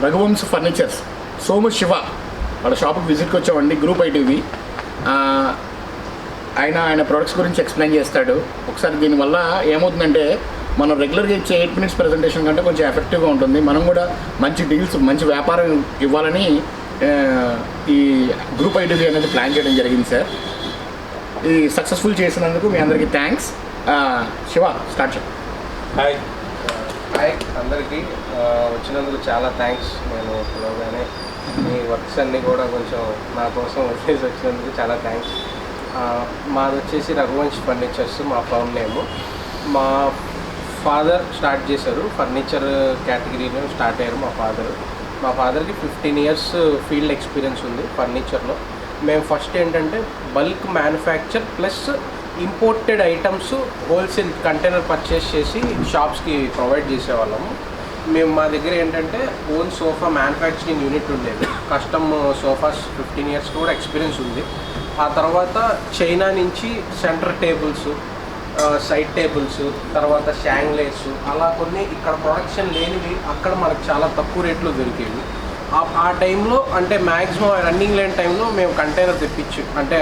Raghuvanshi furnitures Somu Shiva వాళ్ళ షాప్కి విజిట్కి వచ్చామండి. Group ITV. ఆయన ప్రొడక్ట్స్ గురించి ఎక్స్ప్లెయిన్ చేస్తాడు. ఒకసారి దీనివల్ల ఏమవుతుందంటే మనం రెగ్యులర్గా ఇచ్చే 8 minutes ప్రజెంటేషన్ కంటే కొంచెం ఎఫెక్టివ్గా ఉంటుంది. మనం కూడా మంచి డీల్స్, మంచి వ్యాపారం ఇవ్వాలని ఈ గ్రూప్ ఐటీవీ అనేది ప్లాన్ చేయడం జరిగింది సార్. ఇది సక్సెస్ఫుల్ చేసినందుకు మీ అందరికీ థ్యాంక్స్. శివ స్టార్ట్ చేయండి. హాయ్ అందరికీ, వచ్చినందుకు చాలా థ్యాంక్స్. నేను పిలవగానే మీ వర్క్స్ అన్నీ కూడా కొంచెం నా కోసం వచ్చేసి వచ్చినందుకు చాలా థ్యాంక్స్. మాది వచ్చేసి రఘువంశ్ ఫర్నిచర్స్ మా ఫర్మ్ నేము. మా ఫాదర్ స్టార్ట్ చేశారు, ఫర్నిచర్ కేటగిరీలో స్టార్ట్ అయ్యారు మా ఫాదర్కి 15 years ఫీల్డ్ ఎక్స్పీరియన్స్ ఉంది ఫర్నిచర్లో. మేము ఫస్ట్ ఏంటంటే bulk manufacture plus imported items wholesale container purchase చేసి షాప్స్కి ప్రొవైడ్ చేసేవాళ్ళము. మేము మా దగ్గర ఏంటంటే ఓన్ సోఫా మ్యానుఫ్యాక్చరింగ్ యూనిట్ ఉండేది. కస్టమ్ సోఫాస్ 15 years కూడా ఎక్స్పీరియన్స్ ఉంది. ఆ తర్వాత చైనా నుంచి సెంటర్ టేబుల్స్, సైడ్ టేబుల్స్, తర్వాత షాంగ్లేస్, అలా కొన్ని ఇక్కడ ప్రొడక్షన్ లేనివి అక్కడ మనకు చాలా తక్కువ రేట్లో దొరికేవి. ఆ టైంలో అంటే మ్యాక్సిమం రన్నింగ్ లేని టైంలో మేము కంటైనర్ తెప్పించి, అంటే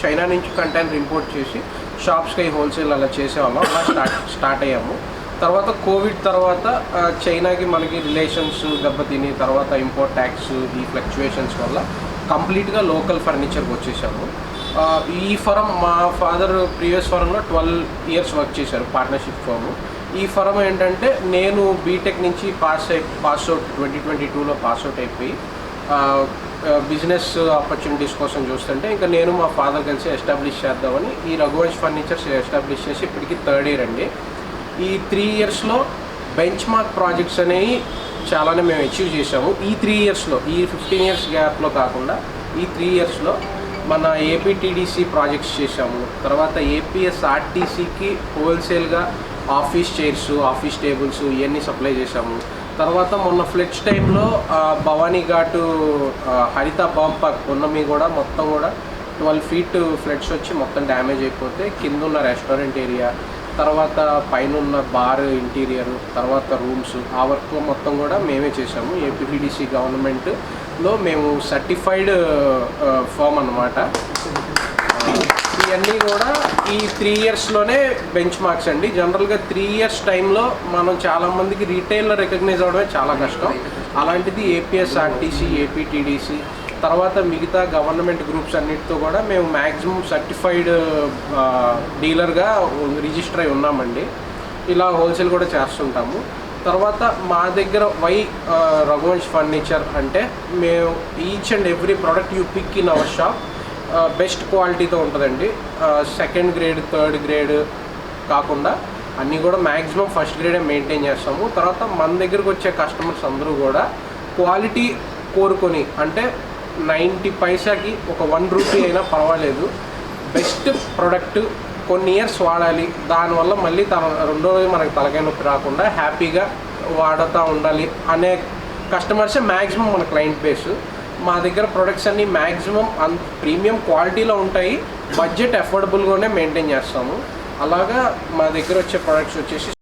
చైనా నుంచి కంటైనర్ ఇంపోర్ట్ చేసి షాప్స్కి హోల్సేల్ అలా చేసేవాళ్ళం. అలా స్టార్ట్ అయ్యాము. తర్వాత కోవిడ్ తర్వాత చైనాకి మనకి రిలేషన్స్ దెబ్బతిని, తర్వాత ఇంపోర్ట్ ట్యాక్స్, ఈ ఫ్లక్చువేషన్స్ వల్ల కంప్లీట్గా లోకల్ ఫర్నిచర్కి వచ్చేసాము. ఈ ఫరం మా ఫాదర్ ప్రీవియస్ ఫరంలో 12 years వర్క్ చేశారు, పార్ట్నర్షిప్ ఫర్మ్. ఈ ఫరం ఏంటంటే నేను బీటెక్ నుంచి పాస్అవుట్ 2022లో పాస్అవుట్ అయిపోయి బిజినెస్ ఆపర్చునిటీస్ కోసం చూస్తుంటే ఇంకా నేను మా ఫాదర్ కలిసి ఎస్టాబ్లిష్ చేద్దామని ఈ రఘువంశ్ ఫర్నిచర్స్ ఎస్టాబ్లిష్ చేసి ఇప్పటికి 3rd year అండి. ఈ 3 yearsలో బెంచ్ మార్క్ ప్రాజెక్ట్స్ అనేవి చాలానే మేము అచీవ్ చేసాము. ఈ 3 yearsలో, ఈ 15 years గ్యాప్లో కాకుండా ఈ 3 yearsలో మన ఏపీటీడీసీ ప్రాజెక్ట్స్ చేసాము. తర్వాత ఏపీఎస్ఆర్టీసీకి హోల్సేల్గా ఆఫీస్ చైర్స్, ఆఫీస్ టేబుల్స్ ఇవన్నీ సప్లై చేసాము. తర్వాత మొన్న ఫ్లెడ్స్ టైంలో భవానీ ఘాటు హరిత బాంపాక్ ఉన్నమి కూడా మొత్తం కూడా 12 feet ఫ్లడ్స్ వచ్చి మొత్తం డ్యామేజ్ అయిపోతే కింద ఉన్న రెస్టారెంట్ ఏరియా, తర్వాత పైన ఉన్న బార్ ఇంటీరియర్, తర్వాత రూమ్స్, ఆ వర్క్ మొత్తం కూడా మేమే చేసాము. ఏపీటీడీసీ గవర్నమెంట్లో మేము సర్టిఫైడ్ ఫర్మ్ అన్నమాట. ఇవన్నీ కూడా ఈ 3 yearsలోనే బెంచ్ మార్క్స్ అండి. జనరల్గా 3 years టైంలో మనం చాలామందికి రీటైల్లో రికగ్నైజ్ అవ్వడమే చాలా కష్టం. అలాంటిది ఏపీఎస్ఆర్టీసీ, ఏపీటీడీసీ, తర్వాత మిగతా గవర్నమెంట్ గ్రూప్స్ అన్నిటితో కూడా మేము మ్యాక్సిమం సర్టిఫైడ్ డీలర్గా రిజిస్టర్ అయి ఉన్నామండి. ఇలా హోల్సేల్ కూడా చేస్తుంటాము. తర్వాత మా దగ్గర రఘువంశ్ ఫర్నిచర్ అంటే మేము each and every product you pick in our shop best క్వాలిటీతో ఉంటుందండి. 2nd grade 3rd grade కాకుండా అన్నీ కూడా మ్యాక్సిమం 1st grade మెయింటైన్ చేస్తాము. తర్వాత మన దగ్గరకు వచ్చే కస్టమర్స్ అందరూ కూడా క్వాలిటీ కోరుకొని, అంటే 90 పైసాకి ఒక 1 rupee అయినా పర్వాలేదు, బెస్ట్ ప్రోడక్ట్ కొన్ని ఇయర్స్ వాడాలి, దానివల్ల మళ్ళీ రెండో రోజు మనకు తలకాయ నొప్పి రాకుండా హ్యాపీగా వాడుతూ ఉండాలి అనే కస్టమర్సే మ్యాక్సిమం మన క్లయింట్ బేస్. మా దగ్గర ప్రొడక్ట్స్ అన్నీ మ్యాక్సిమం ప్రీమియం క్వాలిటీలో ఉంటాయి, బడ్జెట్ అఫోర్డబుల్గానే మెయింటైన్ చేస్తాము. అలాగా మా దగ్గర వచ్చే ప్రొడక్ట్స్ వచ్చేసి